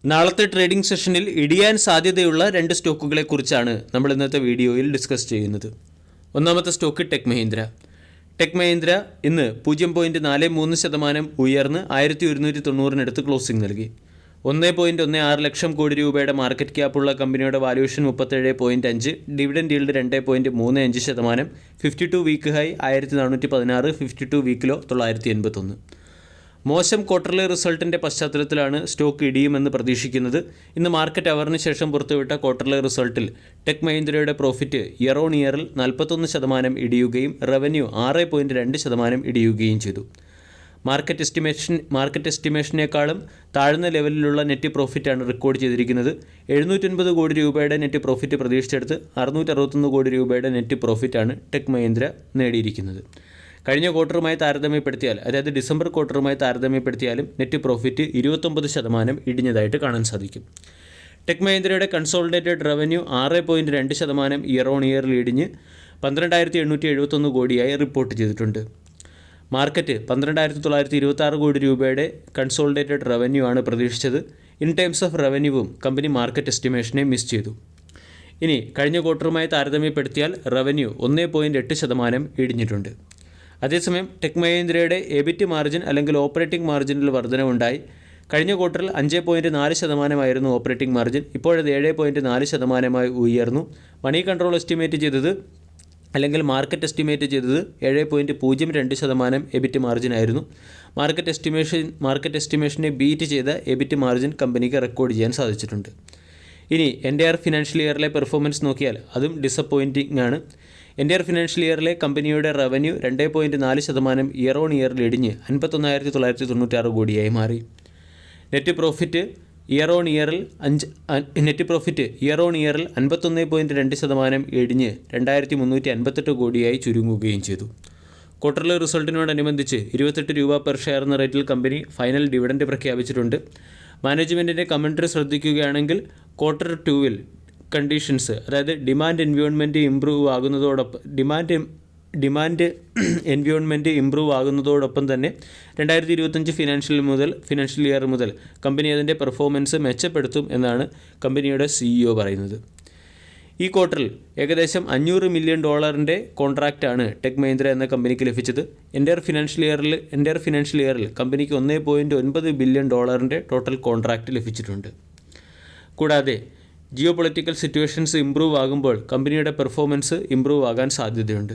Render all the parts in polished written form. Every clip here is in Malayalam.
നാളത്തെ ട്രേഡിംഗ് സെഷനിൽ ഇടിയാൻ സാധ്യതയുള്ള രണ്ട് സ്റ്റോക്കുകളെ കുറിച്ചാണ് നമ്മൾ ഇന്നത്തെ വീഡിയോയിൽ ഡിസ്കസ് ചെയ്യുന്നത്. ഒന്നാമത്തെ stock tech Mahindra. Tech Mahindra ഇന്ന് 0.43% ഉയർന്ന് 1190 ക്ലോസിംഗ് നൽകി. 1.16 ലക്ഷം കോടി രൂപയുടെ മാർക്കറ്റ് ക്യാപ്പുള്ള കമ്പനിയുടെ valuation 37.5, dividend yield 2.35%, 52 week high 1416, 52 week low 981. മോശം ക്വാർട്ടർലി റിസൾട്ടിൻ്റെ പശ്ചാത്തലത്തിലാണ് സ്റ്റോക്ക് ഇടിയുമെന്ന് പ്രതീക്ഷിക്കുന്നത്. ഇന്ന് മാർക്കറ്റ് അവറിന് ശേഷം പുറത്തുവിട്ട ക്വാർട്ടർലി റിസൾട്ടിൽ ടെക് മഹീന്ദ്രയുടെ പ്രോഫിറ്റ് ഇയർ ഓൺ ഇയറിൽ 41% ഇടിയുകയും റവന്യൂ 6.2% ഇടിയുകയും ചെയ്തു. മാർക്കറ്റ് എസ്റ്റിമേഷനേക്കാളും താഴ്ന്ന ലെവലിലുള്ള നെറ്റ് പ്രോഫിറ്റാണ് റെക്കോർഡ് ചെയ്തിരിക്കുന്നത്. 750 കോടി രൂപയുടെ നെറ്റ് പ്രോഫിറ്റ് പ്രതീക്ഷിച്ചെടുത്ത് 661 കോടി രൂപയുടെ നെറ്റ് പ്രോഫിറ്റാണ് ടെക് മഹീന്ദ്ര നേടിയിരിക്കുന്നത്. കഴിഞ്ഞ ക്വാർട്ടറുമായി താരതമ്യപ്പെടുത്തിയാൽ, അതായത് ഡിസംബർ ക്വാർട്ടറുമായി താരതമ്യപ്പെടുത്തിയാലും നെറ്റ് പ്രോഫിറ്റ് 29% ഇടിഞ്ഞതായിട്ട് കാണാൻ സാധിക്കും. ടെക് മഹീന്ദ്രയുടെ കൺസോളിഡേറ്റഡ് റവന്യൂ 6.2% ഇയർ ഓൺ ഇയറിൽ ഇടിഞ്ഞ് 12,871 കോടിയായി റിപ്പോർട്ട് ചെയ്തിട്ടുണ്ട്. മാർക്കറ്റ് 12,926 കോടി രൂപയുടെ കൺസോളിഡേറ്റഡ് റവന്യൂ ആണ് പ്രതീക്ഷിച്ചത്. ഇൻ ടേംസ് ഓഫ് റവന്യൂവും കമ്പനി മാർക്കറ്റ് എസ്റ്റിമേഷനെ മിസ് ചെയ്തു. ഇനി കഴിഞ്ഞ ക്വാർട്ടറുമായി താരതമ്യപ്പെടുത്തിയാൽ റവന്യൂ 1.8% ഇടിഞ്ഞിട്ടുണ്ട്. അതേസമയം ടെക് മഹീന്ദ്രയുടെ എബിറ്റ് മാർജിൻ അല്ലെങ്കിൽ ഓപ്പറേറ്റിംഗ് മാർജിനിൽ വർധനവുണ്ടായി. കഴിഞ്ഞ ക്വാർട്ടറിൽ 5.4% ഓപ്പറേറ്റിംഗ് മാർജിൻ, ഇപ്പോഴത് 7.4% ഉയർന്നു. മണി കൺട്രോൾ എസ്റ്റിമേറ്റ് ചെയ്തത് അല്ലെങ്കിൽ മാർക്കറ്റ് എസ്റ്റിമേറ്റ് ചെയ്തത് 7.02% എബിറ്റ് മാർജിൻ ആയിരുന്നു. മാർക്കറ്റ് എസ്റ്റിമേഷനെ ബീറ്റ് ചെയ്ത എബിറ്റ് മാർജിൻ കമ്പനിക്ക് റെക്കോർഡ് ചെയ്യാൻ സാധിച്ചിട്ടുണ്ട്. ഇനി എൻ്റയർ ഫിനാൻഷ്യൽ ഇയറിലെ പെർഫോമൻസ് നോക്കിയാൽ അതും ഡിസപ്പോയിൻറ്റിംഗ് ആണ്. എൻ്റയർ ഫിനാൻഷ്യൽ ഇയറിലെ കമ്പനിയുടെ റവന്യൂ 2.4% ഇയർ ഓൺ ഇയറിൽ ഇടിഞ്ഞ് 51,996 കോടിയായി മാറി. നെറ്റ് പ്രോഫിറ്റ് ഇയർ ഓൺ ഇയറിൽ 51.2% ഇടിഞ്ഞ് 2,358 കോടിയായി ചുരുങ്ങുകയും ചെയ്തു. ക്വാർട്ടർലി റിസൾട്ടിനോടനുബന്ധിച്ച് 28 രൂപ പെർ ഷെയർ എന്ന റേറ്റിൽ കമ്പനി ഫൈനൽ ഡിവിഡൻഡ് പ്രഖ്യാപിച്ചിട്ടുണ്ട്. മാനേജ്മെൻറ്റിൻ്റെ കമൻട്രി ശ്രദ്ധിക്കുകയാണെങ്കിൽ ക്വാർട്ടർ 2-ൽ കണ്ടീഷൻസ്, അതായത് ഡിമാൻഡ് എൻവയോൺമെൻറ്റ് ഇമ്പ്രൂവ് ആകുന്നതോടൊപ്പം തന്നെ 2025 ഫിനാൻഷ്യൽ ഇയർ മുതൽ കമ്പനി അതിൻ്റെ പെർഫോമൻസ് മെച്ചപ്പെടുത്തും എന്നാണ് കമ്പനിയുടെ CEO പറയുന്നത്. ഈ ക്വാർട്ടറിൽ ഏകദേശം $500 മില്യൺ കോൺട്രാക്റ്റാണ് ടെക് മഹീന്ദ്ര എന്ന കമ്പനിക്ക് ലഭിച്ചത്. എൻ്റയർ ഫിനാൻഷ്യൽ ഇയറിൽ കമ്പനിക്ക് $1.9 ബില്യൺ ടോട്ടൽ കോൺട്രാക്റ്റ് ലഭിച്ചിട്ടുണ്ട്. കൂടാതെ ജിയോ പൊളിറ്റിക്കൽ സിറ്റുവേഷൻസ് ഇമ്പ്രൂവ് ആകുമ്പോൾ കമ്പനിയുടെ പെർഫോമൻസ് ഇമ്പ്രൂവ് ആകാൻ സാധ്യതയുണ്ട്.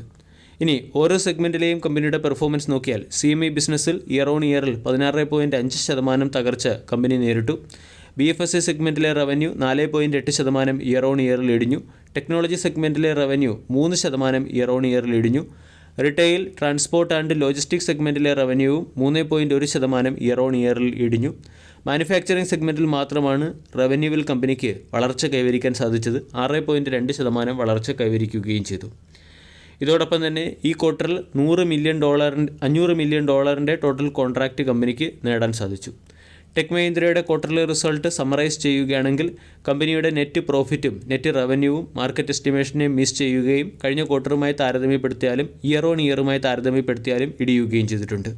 ഇനി ഓരോ സെഗ്മെൻറ്റിലെയും കമ്പനിയുടെ പെർഫോമൻസ് നോക്കിയാൽ CME ബിസിനസ്സിൽ ഇയർ ഓൺ ഇയറിൽ 16.5% തകർച്ച കമ്പനി നേരിട്ടു. BFSI സെഗ്മെൻറ്റിലെ റവന്യൂ 4.8% ഇയർ ഓൺ ഇയറിൽ ഇടിഞ്ഞു. ടെക്നോളജി സെഗ്മെൻറ്റിലെ റവന്യൂ 3% ഇയർ ഓൺ ഇയറിൽ ഇടിഞ്ഞു. റിട്ടെയിൽ, ട്രാൻസ്പോർട്ട് ആൻഡ് ലോജിസ്റ്റിക്സ് സെഗ്മെൻറ്റിലെ റവന്യൂവും 3.1% ഇയർ ഓൺ ഇയറിൽ ഇടിഞ്ഞു. മാനുഫാക്ചറിംഗ് സെഗ്മെൻറ്റിൽ മാത്രമാണ് റവന്യൂവിൽ കമ്പനിക്ക് വളർച്ച കൈവരിക്കാൻ സാധിച്ചത്. 6.2% വളർച്ച കൈവരിക്കുകയും ചെയ്തു. ഇതോടൊപ്പം തന്നെ ഈ ക്വാർട്ടറിൽ $500 മില്യൺ ടോട്ടൽ കോൺട്രാക്റ്റ് കമ്പനിക്ക് നേടാൻ സാധിച്ചു. ടെക് മഹീന്ദ്രയുടെ ക്വാർട്ടർലി റിസൾട്ട് സമ്മറൈസ് ചെയ്യുകയാണെങ്കിൽ കമ്പനിയുടെ നെറ്റ് പ്രോഫിറ്റും നെറ്റ് റവന്യൂവും മാർക്കറ്റ് എസ്റ്റിമേഷനെ മിസ് ചെയ്യുകയും കഴിഞ്ഞ ക്വാർട്ടറുമായി താരതമ്യപ്പെടുത്തിയാലും ഇയർ ഓൺ ഇയറുമായി താരതമ്യപ്പെടുത്തിയാലും ഇടിയുകയും ചെയ്തിട്ടുണ്ട്.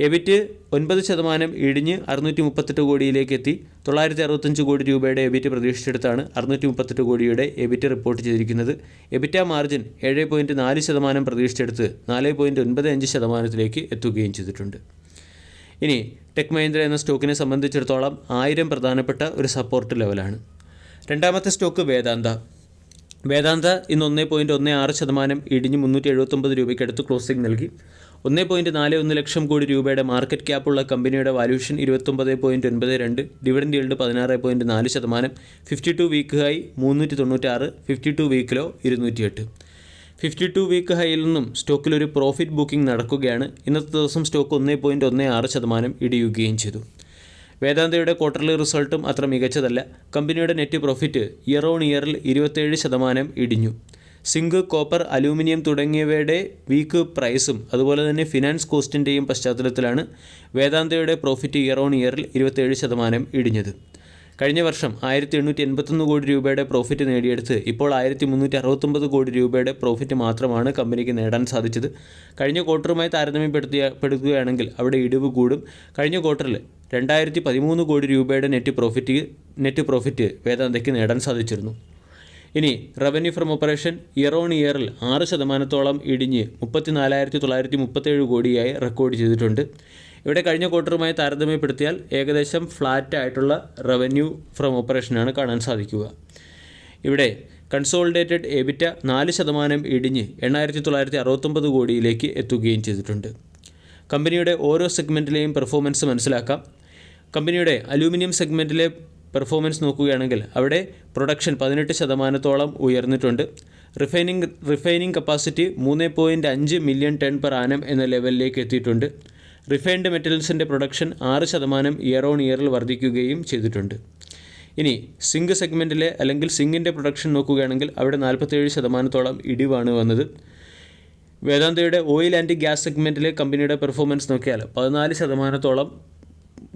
എബിറ്റ് 9% ഇടിഞ്ഞ് 638 കോടിയിലേക്ക് എത്തി. 965 കോടി രൂപയുടെ എബിറ്റ് പ്രതീക്ഷിച്ചെടുത്താണ് 638 കോടിയുടെ എബിറ്റ് റിപ്പോർട്ട് ചെയ്തിരിക്കുന്നത്. എബിറ്റ മാർജിൻ 7.4% പ്രതീക്ഷിച്ചെടുത്ത് 4.95% എത്തുകയും ചെയ്തിട്ടുണ്ട്. ഇനി ടെക് മഹീന്ദ്ര എന്ന സ്റ്റോക്കിനെ സംബന്ധിച്ചിടത്തോളം 1000 പ്രധാനപ്പെട്ട ഒരു സപ്പോർട്ട് ലെവലാണ്. രണ്ടാമത്തെ സ്റ്റോക്ക് വേദാന്ത ഇന്ന് 1.16% ഇടിഞ്ഞ് 379 രൂപയ്ക്കടുത്ത് ക്ലോസിംഗ് നൽകി. 1.41 ലക്ഷം കോടി രൂപയുടെ മാർക്കറ്റ് ക്യാപ്പുള്ള കമ്പനിയുടെ valuation 29.92, dividend yield 16.4%, 52 week high 396, 52 week low 208. 52 week ഹൈയിൽ നിന്നും സ്റ്റോക്കിലൊരു പ്രോഫിറ്റ് ബുക്കിംഗ് നടക്കുകയാണ്. ഇന്നത്തെ ദിവസം സ്റ്റോക്ക് 1.16% ഇടിയുകയും ചെയ്തു. വേദാന്തയുടെ ക്വാർട്ടർലി റിസൾട്ടും അത്ര മികച്ചതല്ല. കമ്പനിയുടെ നെറ്റ് പ്രോഫിറ്റ് ഇയർ ഓൺ ഇയറിൽ 27% ഇടിഞ്ഞു. സിങ്ക്, കോപ്പർ, അലൂമിനിയം തുടങ്ങിയവയുടെ വീക്ക് പ്രൈസും അതുപോലെ തന്നെ ഫിനാൻസ് കോസ്റ്റിൻ്റെയും പശ്ചാത്തലത്തിലാണ് വേദാന്തയുടെ പ്രോഫിറ്റ് ഇയർ ഓൺ ഇയറിൽ 27% ഇടിഞ്ഞത്. കഴിഞ്ഞ വർഷം 1881 കോടി രൂപയുടെ പ്രോഫിറ്റ് നേടിയെടുത്ത് ഇപ്പോൾ 1369 കോടി രൂപയുടെ പ്രോഫിറ്റ് മാത്രമാണ് കമ്പനിക്ക് നേടാൻ സാധിച്ചത്. കഴിഞ്ഞ ക്വാർട്ടറുമായി താരതമ്യപ്പെടുത്തുകയാണെങ്കിൽ അവിടെ ഇടിവ് കൂടും. കഴിഞ്ഞ ക്വാർട്ടറിൽ 2013 കോടി രൂപയുടെ നെറ്റ് പ്രോഫിറ്റ് വേദാന്തയ്ക്ക് നേടാൻ സാധിച്ചിരുന്നു. ഇനി revenue from operation year on ഇയറിൽ 6% ഇടിഞ്ഞ് 34,937 കോടിയായി റെക്കോർഡ് ചെയ്തിട്ടുണ്ട്. ഇവിടെ കഴിഞ്ഞ ക്വാർട്ടറുമായി താരതമ്യപ്പെടുത്തിയാൽ ഏകദേശം ഫ്ലാറ്റ് ആയിട്ടുള്ള റവന്യൂ ഫ്രം ഓപ്പറേഷനാണ് കാണാൻ സാധിക്കുക. ഇവിടെ കൺസോളിഡേറ്റഡ് എബിറ്റ 4% ഇടിഞ്ഞ് 8,969 കോടിയിലേക്ക് എത്തുകയും ചെയ്തിട്ടുണ്ട്. കമ്പനിയുടെ ഓരോ സെഗ്മെൻറ്റിലെയും പെർഫോമൻസ് മനസ്സിലാക്കാം. കമ്പനിയുടെ അലൂമിനിയം സെഗ്മെൻറ്റിലെ പെർഫോമൻസ് നോക്കുകയാണെങ്കിൽ അവിടെ പ്രൊഡക്ഷൻ 18% ഉയർന്നിട്ടുണ്ട്. Refining capacity 3.5 million tonne per annum എന്ന ലെവലിലേക്ക് എത്തിയിട്ടുണ്ട്. റിഫൈൻഡ് മെറ്റൽസിൻ്റെ പ്രൊഡക്ഷൻ 6% ഇയർ ഓൺ ഇയറിൽ വർദ്ധിക്കുകയും ചെയ്തിട്ടുണ്ട്. ഇനി സിങ്ക് സെഗ്മെൻറ്റിലെ അല്ലെങ്കിൽ സിങ്കിൻ്റെ പ്രൊഡക്ഷൻ നോക്കുകയാണെങ്കിൽ അവിടെ 47% ഇടിവാണ് വന്നത്. വേദാന്തയുടെ ഓയിൽ ആൻഡ് ഗ്യാസ് സെഗ്മെൻറ്റിലെ കമ്പനിയുടെ പെർഫോമൻസ് നോക്കിയാൽ 14%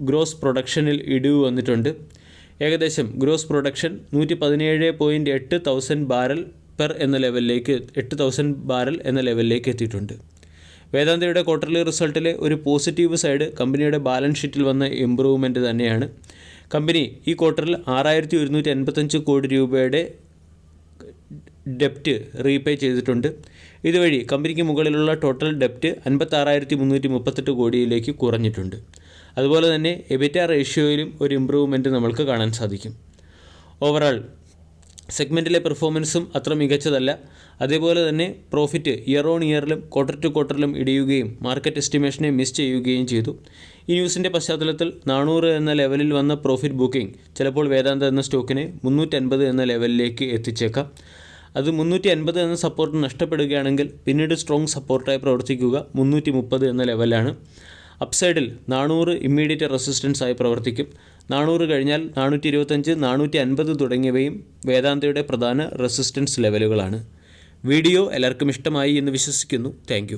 ഗ്രോസ് പ്രൊഡക്ഷനിൽ ഇടിവ് വന്നിട്ടുണ്ട്. ഏകദേശം ഗ്രോസ് പ്രൊഡക്ഷൻ 117.8 തൗസൻഡ് ബാരൽ എന്ന ലെവലിലേക്ക് എത്തിയിട്ടുണ്ട്. വേദാന്തയുടെ ക്വാർട്ടർലി റിസൾട്ടിലെ ഒരു പോസിറ്റീവ് സൈഡ് കമ്പനിയുടെ ബാലൻസ് ഷീറ്റിൽ വന്ന ഇംപ്രൂവ്മെൻറ്റ് തന്നെയാണ്. കമ്പനി ഈ ക്വാർട്ടറിൽ 6,185 കോടി രൂപയുടെ ഡെപ്റ്റ് റീപേ ചെയ്തിട്ടുണ്ട്. ഇതുവഴി കമ്പനിക്ക് മുകളിലുള്ള ടോട്ടൽ ഡെപ്റ്റ് 56,338 കോടിയിലേക്ക് കുറഞ്ഞിട്ടുണ്ട്. അതുപോലെ തന്നെ എബിറ്റ റേഷ്യോയിലും ഒരു ഇമ്പ്രൂവ്മെൻറ്റ് നമ്മൾക്ക് കാണാൻ സാധിക്കും. ഓവറാൾ സെഗ്മെൻറ്റിലെ പെർഫോമൻസും അത്ര മികച്ചതല്ല. അതേപോലെ തന്നെ പ്രോഫിറ്റ് ഇയർ ഓൺ ഇയറിലും ക്വാർട്ടർ ടു ക്വാർട്ടറിലും ഇടിയുകയും മാർക്കറ്റ് എസ്റ്റിമേഷനെ മിസ് ചെയ്യുകയും ചെയ്തു. ഈ ന്യൂസിൻ്റെ പശ്ചാത്തലത്തിൽ 400 എന്ന ലെവലിൽ വന്ന പ്രോഫിറ്റ് ബുക്കിംഗ് ചിലപ്പോൾ വേദാന്ത എന്ന സ്റ്റോക്കിനെ 350 എന്ന ലെവലിലേക്ക് എത്തിച്ചേക്കാം. അത് 350 എന്ന സപ്പോർട്ട് നഷ്ടപ്പെടുകയാണെങ്കിൽ പിന്നീട് സ്ട്രോങ് സപ്പോർട്ടായി പ്രവർത്തിക്കുക 330 എന്ന ലെവലാണ്. അപ്സൈഡിൽ 400 ഇമ്മീഡിയറ്റ് റെസിസ്റ്റൻസ് ആയി പ്രവർത്തിക്കും. 400 കഴിഞ്ഞാൽ 425, 450 തുടങ്ങിയവയും വേദാന്തയുടെ പ്രധാന റെസിസ്റ്റൻസ് ലെവലുകളാണ്. വീഡിയോ എല്ലാവർക്കും ഇഷ്ടമായി എന്ന് വിശ്വസിക്കുന്നു. താങ്ക്